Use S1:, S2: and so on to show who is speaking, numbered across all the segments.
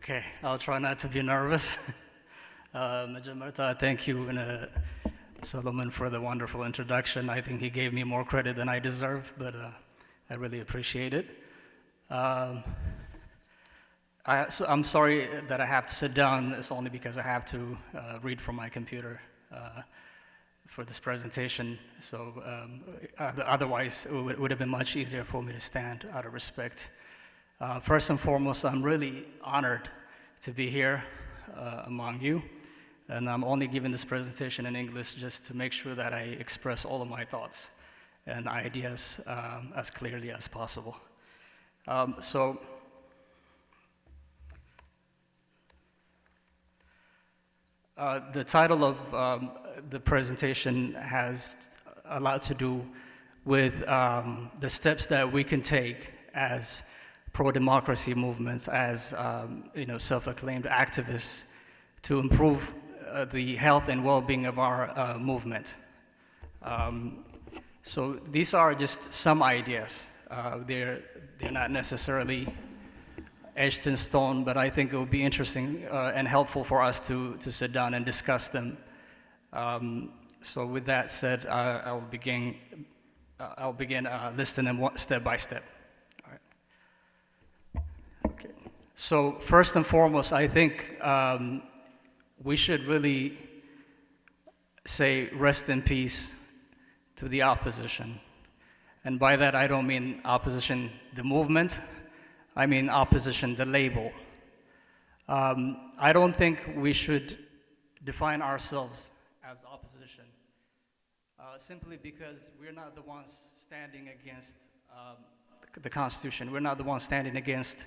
S1: Okay, I'll try not to be nervous. Majamarta, thank you, Solomon, for the wonderful introduction. I think he gave me more credit than I deserve, but I really appreciate it. I'm sorry that I have to sit down. It's only because I have to read from my computer for this presentation. So otherwise, it would have been much easier for me to stand out of respect. First and foremost, I'm really honored to be here among you. And I'm only giving this presentation in English just to make sure that I express all of my thoughts and ideas as clearly as possible. The title of the presentation has a lot to do with the steps that we can take as pro-democracy movements, as self-acclaimed activists, to improve the health and well-being of our movement. So these are just some ideas. They're not necessarily etched in stone, but I think it would be interesting and helpful for us to sit down and discuss them. So with that said, I'll begin listing them step by step. All right. Okay. So first and foremost, I think we should really say rest in peace to the opposition. And by that, I don't mean opposition, the movement. I mean opposition, the label. I don't think we should define ourselves as opposition simply because we're not the ones standing against the Constitution. We're not the ones standing against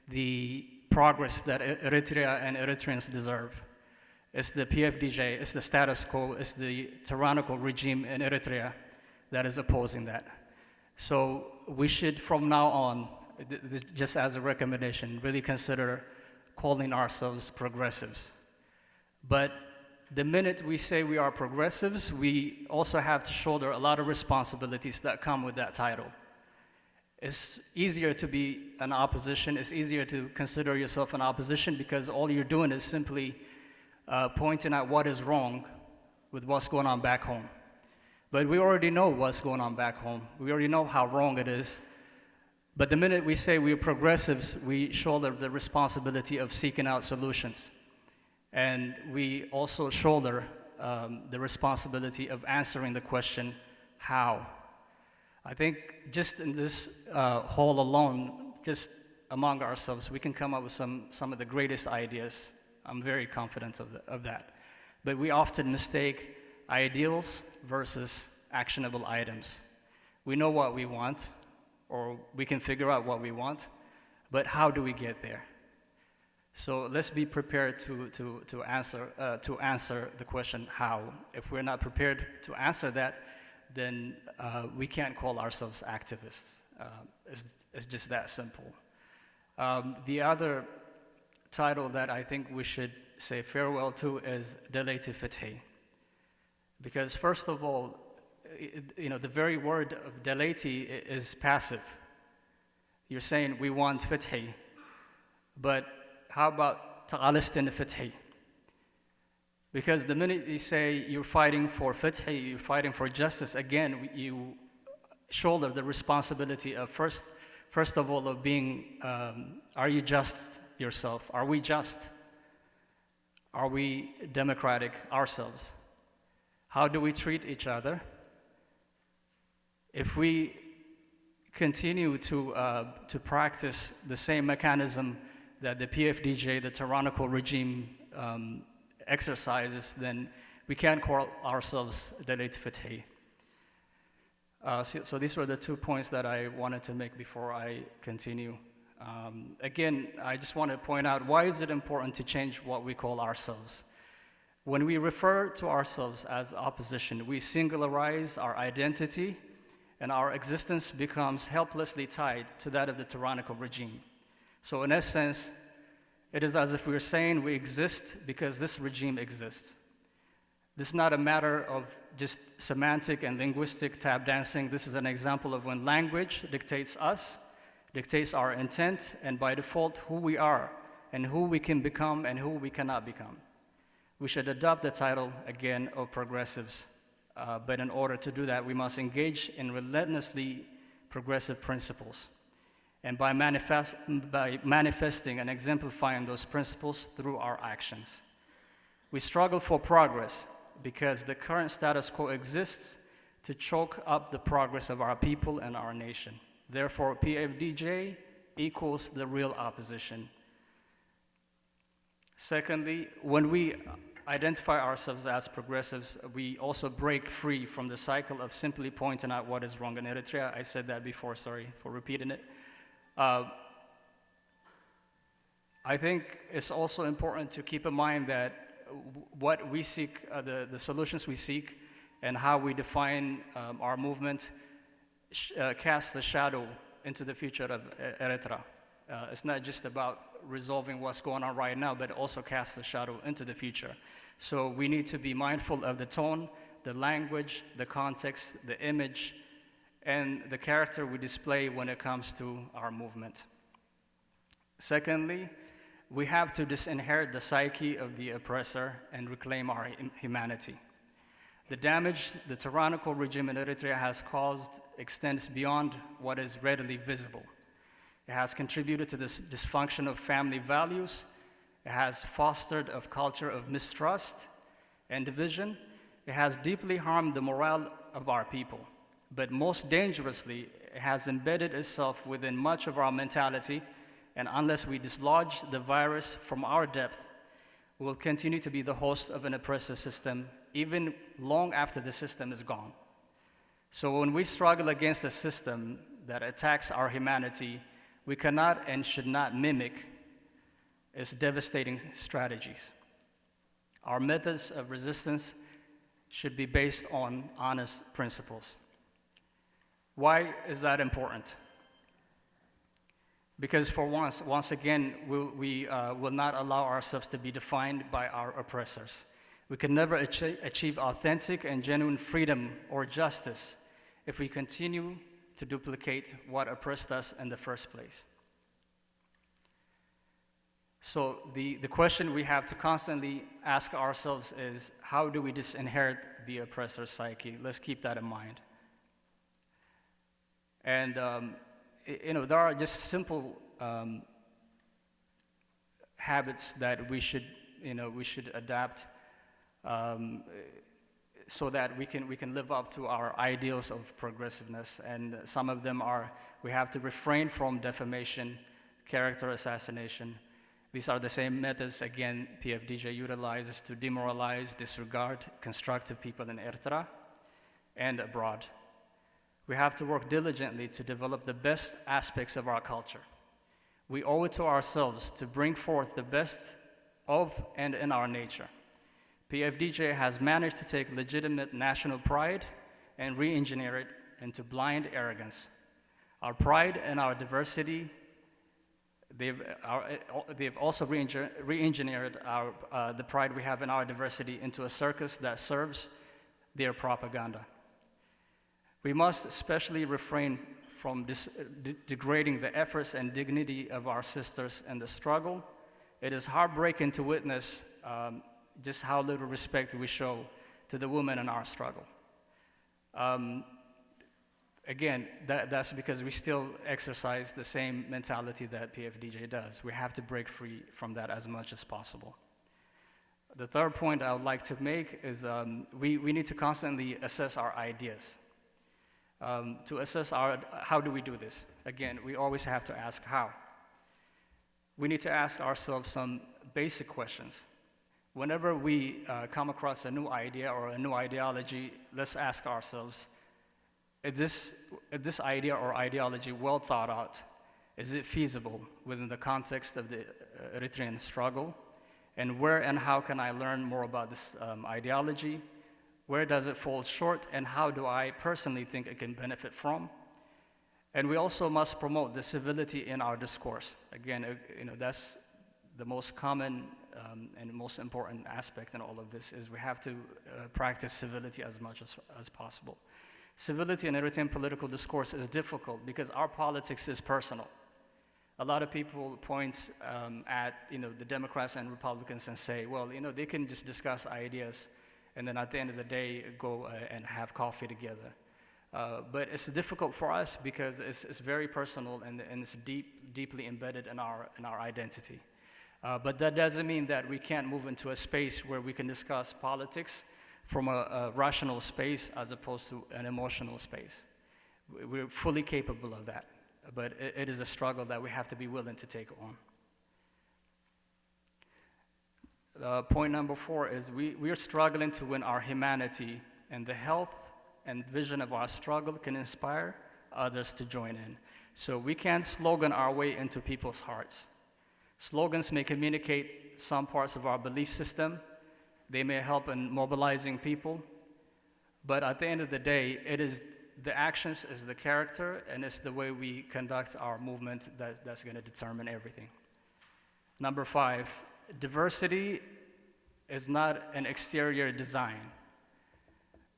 S1: the progress that Eritrea and Eritreans deserve. It's the PFDJ, it's the status quo, it's the tyrannical regime in Eritrea that is opposing that. So we should, from now on, just as a recommendation, really consider calling ourselves progressives. But the minute we say we are progressives, we also have to shoulder a lot of responsibilities that come with that title. It's easier to be an opposition, it's easier to consider yourself an opposition because all you're doing is simply pointing out what is wrong with what's going on back home. But we already know what's going on back home. We already know how wrong it is. But the minute we say we're progressives, we shoulder the responsibility of seeking out solutions. And we also shoulder the responsibility of answering the question, how? I think just in this hall alone, just among ourselves, we can come up with some of the greatest ideas. I'm very confident of that. But we often mistake ideals versus actionable items. We know what we want, or we can figure out what we want, but how do we get there? So let's be prepared to answer the question how. If we're not prepared to answer that, then we can't call ourselves activists. It's just that simple. The other title that I think we should say farewell to is Delete Fethe. Because first of all, the very word of delete is passive. You're saying we want Fethe, but how about Ta'alistin Fethe? Because the minute you say you're fighting for Fethe, you're fighting for justice, again, you shoulder the responsibility of first of all, of being, are you just yourself? Are we just? Are we democratic ourselves? How do we treat each other? If we continue to practice the same mechanism that the PFDJ, the tyrannical regime, exercises, then we can't call ourselves Delete Fethe. So these were the 2 points that I wanted to make before I continue. Again, I just want to point out, why is it important to change what we call ourselves? When we refer to ourselves as opposition, we singularize our identity, and our existence becomes helplessly tied to that of the tyrannical regime. So in essence, it is as if we're saying we exist because this regime exists. This is not a matter of just semantic and linguistic tap dancing. This is an example of when language dictates us, dictates our intent, and by default, who we are and who we can become and who we cannot become. We should adopt the title, again, of progressives, but in order to do that, we must engage in relentlessly progressive principles, and by manifesting and exemplifying those principles through our actions. We struggle for progress because the current status quo exists to choke up the progress of our people and our nation. Therefore, PFDJ equals the real opposition. Secondly, when we identify ourselves as progressives, we also break free from the cycle of simply pointing out what is wrong in Eritrea. I said that before, sorry for repeating it. I think it's also important to keep in mind that what we seek, the solutions we seek, and how we define our movement casts a shadow into the future of Eritrea. It's not just about resolving what's going on right now, but it also casts a shadow into the future. So we need to be mindful of the tone, the language, the context, the image, and the character we display when it comes to our movement. Secondly, we have to disinherit the psyche of the oppressor and reclaim our humanity. The damage the tyrannical regime in Eritrea has caused extends beyond what is readily visible. It has contributed to this dysfunction of family values. It has fostered a culture of mistrust and division. It has deeply harmed the morale of our people. But most dangerously, it has embedded itself within much of our mentality, and unless we dislodge the virus from our depth, we will continue to be the host of an oppressive system, even long after the system is gone. So when we struggle against a system that attacks our humanity, we cannot and should not mimic its devastating strategies. Our methods of resistance should be based on honest principles. Why is that important? Because for once again, we will not allow ourselves to be defined by our oppressors. We can never achieve authentic and genuine freedom or justice if we continue to duplicate what oppressed us in the first place. So the question we have to constantly ask ourselves is, how do we disinherit the oppressor's psyche? Let's keep that in mind. And there are just simple habits that we should adapt so that we can live up to our ideals of progressiveness. And some of them are: we have to refrain from defamation, character assassination. These are the same methods, again, PFDJ utilizes to demoralize, disregard constructive people in Eritrea and abroad. We have to work diligently to develop the best aspects of our culture. We owe it to ourselves to bring forth the best of and in our nature. PFDJ has managed to take legitimate national pride and re-engineer it into blind arrogance. Our pride and our diversity, they've also re-engineered the pride we have in our diversity into a circus that serves their propaganda. We must especially refrain from degrading the efforts and dignity of our sisters in the struggle. It is heartbreaking to witness just how little respect we show to the women in our struggle. Again, that's because we still exercise the same mentality that PFDJ does. We have to break free from that as much as possible. The third point I would like to make is we need to constantly assess our ideas. To assess how do we do this? Again, we always have to ask how. We need to ask ourselves some basic questions. Whenever we come across a new idea or a new ideology, let's ask ourselves, is this idea or ideology well thought out? Is it feasible within the context of the Eritrean struggle? And where and how can I learn more about this ideology? Where does it fall short, and how do I personally think it can benefit from? And we also must promote the civility in our discourse. Again, that's the most common and most important aspect in all of this, is we have to practice civility as much as possible. Civility in Eritrean political discourse is difficult because our politics is personal. A lot of people point at the Democrats and Republicans and say, well, they can just discuss ideas, and then at the end of the day go and have coffee together. But it's difficult for us because it's very personal and it's deeply embedded in our identity. But that doesn't mean that we can't move into a space where we can discuss politics from a rational space as opposed to an emotional space. We're fully capable of that, but it is a struggle that we have to be willing to take on. Point number 4 is we are struggling to win our humanity, and the health and vision of our struggle can inspire others to join in. So we can't slogan our way into people's hearts. Slogans may communicate some parts of our belief system. They may help in mobilizing people. But at the end of the day, it is the actions, is the character, and it's the way we conduct our movement that's going to determine everything. Number 5, diversity is not an exterior design.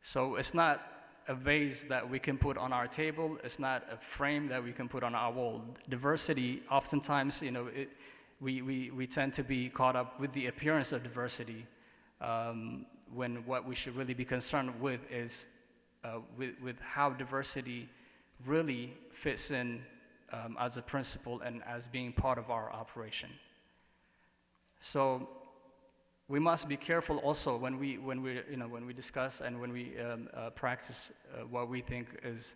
S1: So it's not a vase that we can put on our table. It's not a frame that we can put on our wall. Diversity, oftentimes, we tend to be caught up with the appearance of diversity, when what we should really be concerned with is with how diversity really fits in as a principle and as being part of our operation. So we must be careful also when we discuss and when we practice what we think is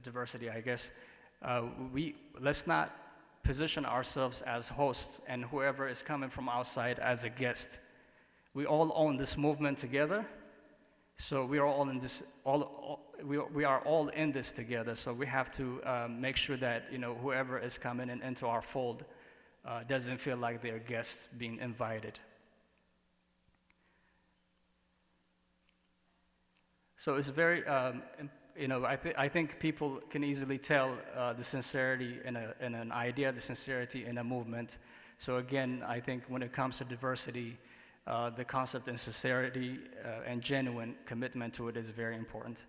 S1: diversity. I guess let's not position ourselves as hosts and whoever is coming from outside as a guest. We all own this movement together, so we are all in this. We are all in this together. So we have to make sure that whoever is coming into our fold doesn't feel like they're guests being invited. So it's very, I think people can easily tell the sincerity in an idea, the sincerity in a movement. So again, I think when it comes to diversity, the concept and sincerity and genuine commitment to it is very important.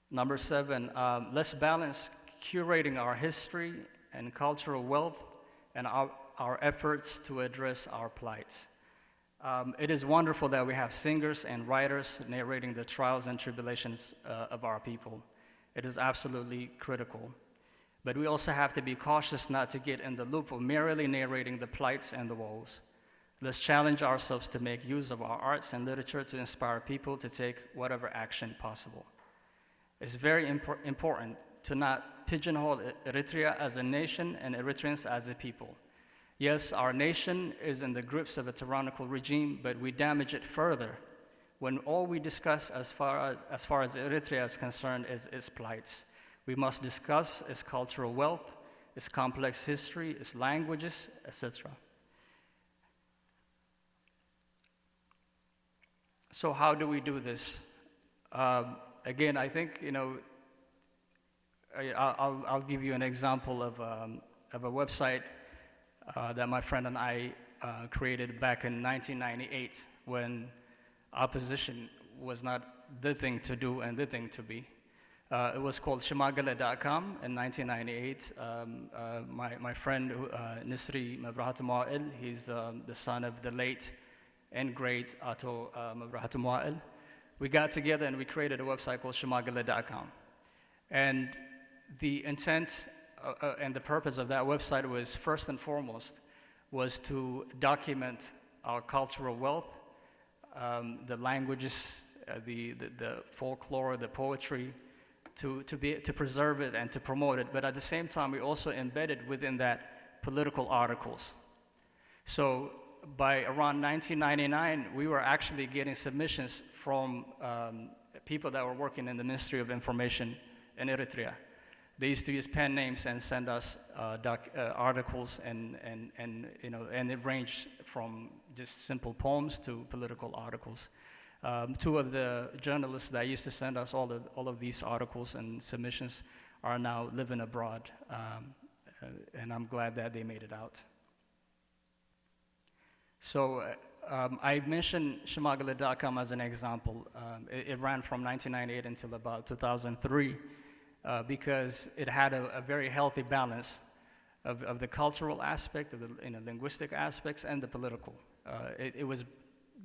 S1: Number 7, let's balance curating our history and cultural wealth and our efforts to address our plights. It is wonderful that we have singers and writers narrating the trials and tribulations of our people. It is absolutely critical. But we also have to be cautious not to get in the loop of merely narrating the plights and the woes. Let's challenge ourselves to make use of our arts and literature to inspire people to take whatever action possible. It's very important to not pigeonhole Eritrea as a nation and Eritreans as a people. Yes, our nation is in the grips of a tyrannical regime, but we damage it further when all we discuss as far as Eritrea is concerned is its plights. We must discuss its cultural wealth, its complex history, its languages, etc. So how do we do this? Again, I think, I'll give you an example of a website that my friend and I created back in 1998 when opposition was not the thing to do and the thing to be. It was called shimagala.com in 1998. My friend Nisri Mabrahatuma'il, he's the son of the late and great Ato Mabrahatuma'il. We got together and we created a website called shimagala.com. And the intent and the purpose of that website was, first and foremost, was to document our cultural wealth, the languages, the folklore, the poetry, to preserve it and to promote it. But at the same time, we also embedded within that political articles. So by around 1999, we were actually getting submissions from people that were working in the Ministry of Information in Eritrea. They used to use pen names and send us articles, and it ranged from just simple poems to political articles. Two of the journalists that used to send us all of these articles and submissions are now living abroad, and I'm glad that they made it out. So I mentioned shimagala.com as an example. It ran from 1998 until about 2003. because it had a very healthy balance of the cultural aspect, of the linguistic aspects, and the political. It was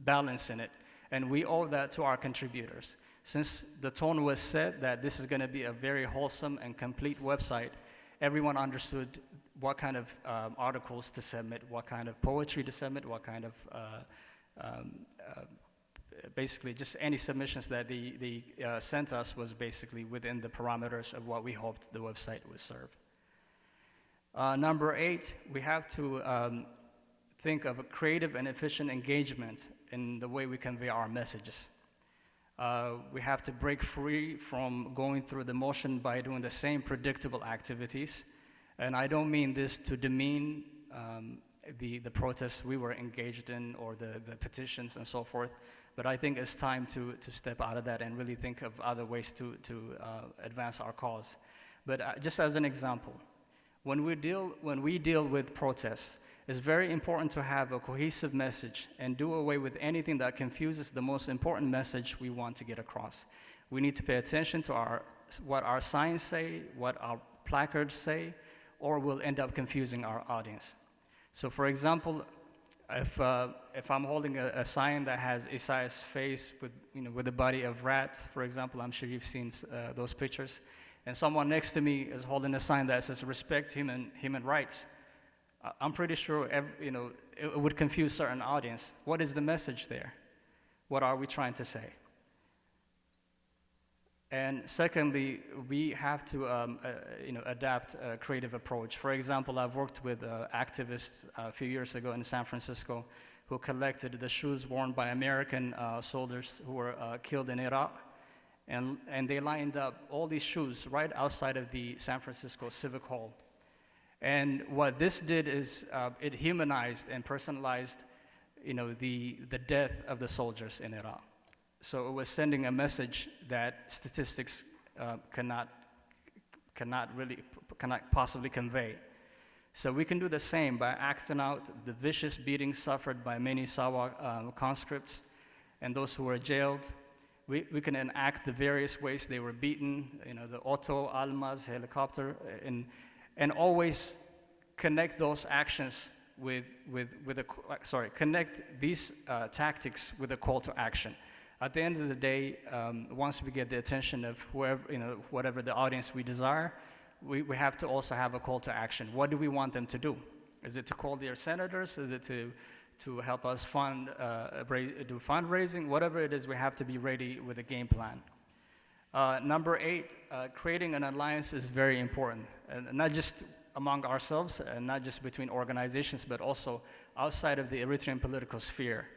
S1: balance in it, and we owe that to our contributors. Since the tone was set that this is going to be a very wholesome and complete website, everyone understood what kind of articles to submit, what kind of poetry to submit, what kind of basically just any submissions that they sent us was basically within the parameters of what we hoped the website would serve. Number 8, we have to think of a creative and efficient engagement in the way we convey our messages. We have to break free from going through the motion by doing the same predictable activities. And I don't mean this to demean the protests we were engaged in or the petitions and so forth, but I think it's time to step out of that and really think of other ways to advance our cause. But just as an example, when we deal with protests, it's very important to have a cohesive message and do away with anything that confuses the most important message we want to get across. We need to pay attention to what our signs say, what our placards say, or we'll end up confusing our audience. So for example, if I'm holding a sign that has Isaiah's face with the body of rat, for example, I'm sure you've seen those pictures, and someone next to me is holding a sign that says respect human rights, I'm pretty sure it would confuse certain audience. What is the message there? What are we trying to say? And secondly, we have to adapt a creative approach. For example, I've worked with activists a few years ago in San Francisco who collected the shoes worn by American soldiers who were killed in Iraq. And they lined up all these shoes right outside of the San Francisco Civic Hall. And what this did is it humanized and personalized the death of the soldiers in Iraq. So it was sending a message that statistics cannot possibly convey. So we can do the same by acting out the vicious beatings suffered by many Sawa conscripts and those who were jailed. We can enact the various ways they were beaten, the auto, almas, helicopter, and always connect those actions connect these tactics with a call to action. At the end of the day, once we get the attention of whatever the audience we desire, we have to also have a call to action. What do we want them to do? Is it to call their senators? Is it to help us do fundraising? Whatever it is, we have to be ready with a game plan. Number 8, creating an alliance is very important, and not just among ourselves, and not just between organizations, but also outside of the Eritrean political sphere.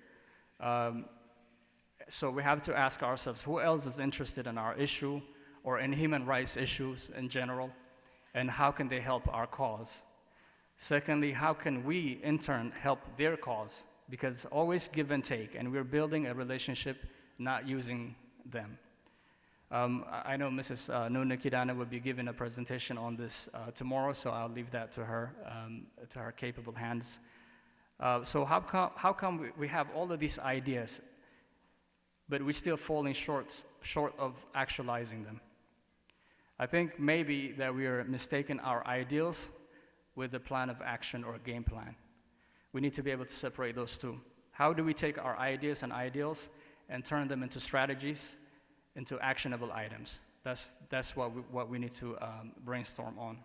S1: So we have to ask ourselves, who else is interested in our issue or in human rights issues in general, and how can they help our cause? Secondly, how can we, in turn, help their cause? Because it's always give and take, and we're building a relationship, not using them. I know Mrs. Nuna Kidana will be giving a presentation on this tomorrow, so I'll leave that to her capable hands. So how come we have all of these ideas, but we're still falling short of actualizing them? I think maybe that we are mistaking our ideals with a plan of action or a game plan. We need to be able to separate those two. How do we take our ideas and ideals and turn them into strategies, into actionable items? That's what we need to brainstorm on.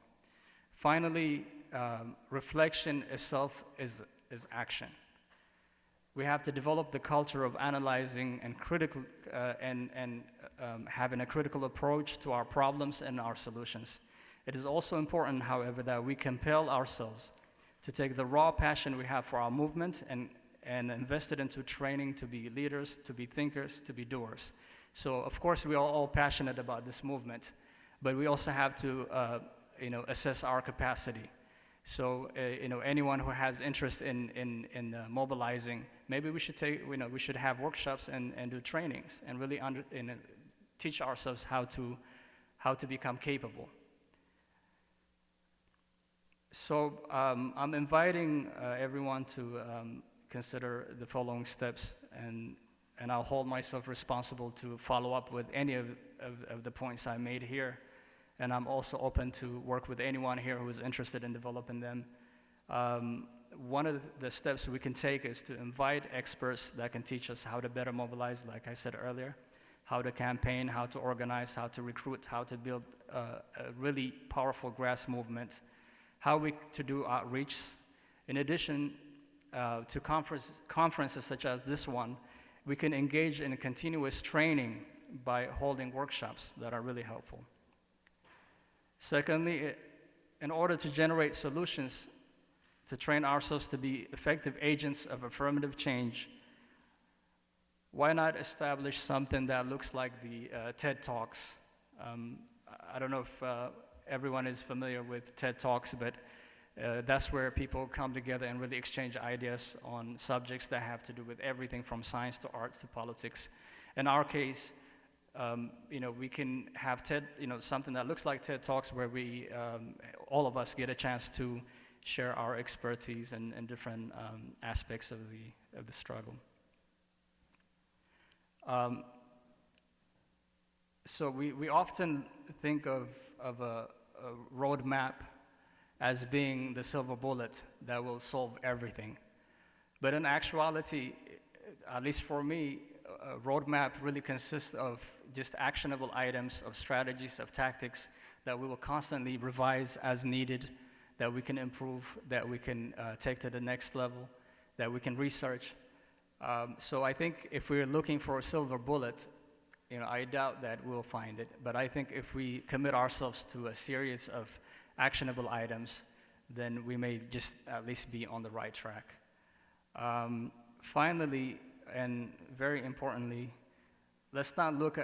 S1: Finally, reflection itself is action. We have to develop the culture of analyzing and having a critical approach to our problems and our solutions. It is also important, however, that we compel ourselves to take the raw passion we have for our movement and invest it into training to be leaders, to be thinkers, to be doers. So, of course, we are all passionate about this movement, but we also have to, assess our capacity. So, anyone who has interest in mobilizing, maybe we should have workshops and do trainings and really teach ourselves how to become capable. So, I'm inviting everyone to consider the following steps, and I'll hold myself responsible to follow up with any of the points I made here. and I'm also open to work with anyone here who is interested in developing them. One of the steps we can take is to invite experts that can teach us how to better mobilize, like I said earlier, how to campaign, how to organize, how to recruit, how to build a really powerful grass movement, how to do outreach. In addition to conferences such as this one, we can engage in continuous training by holding workshops that are really helpful. Secondly, in order to generate solutions, to train ourselves to be effective agents of affirmative change, why not establish something that looks like the TED Talks? I don't know if everyone is familiar with TED Talks, but that's where people come together and really exchange ideas on subjects that have to do with everything from science to arts to politics. In our case, we can have something that looks like TED Talks where we, all of us, get a chance to share our expertise in different aspects of the struggle. So we often think of a roadmap as being the silver bullet that will solve everything. But in actuality, at least for me, a roadmap really consists of just actionable items, of strategies, of tactics that we will constantly revise as needed, that we can improve, that we can take to the next level, that we can research. So I think if we're looking for a silver bullet, I doubt that we'll find it. But I think if we commit ourselves to a series of actionable items, then we may just at least be on the right track. Finally, and very importantly, let's not look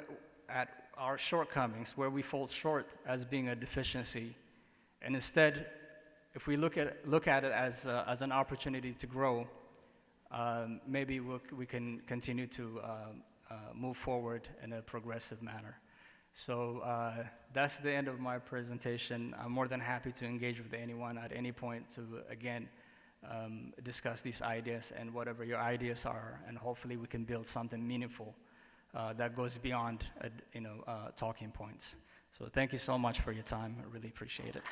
S1: at our shortcomings, where we fall short, as being a deficiency. And instead, if we look at it as an opportunity to grow, maybe we can continue to move forward in a progressive manner. So that's the end of my presentation. I'm more than happy to engage with anyone at any point to, again, discuss these ideas and whatever your ideas are, and hopefully we can build something meaningful that goes beyond talking points. So thank you so much for your time. I really appreciate it.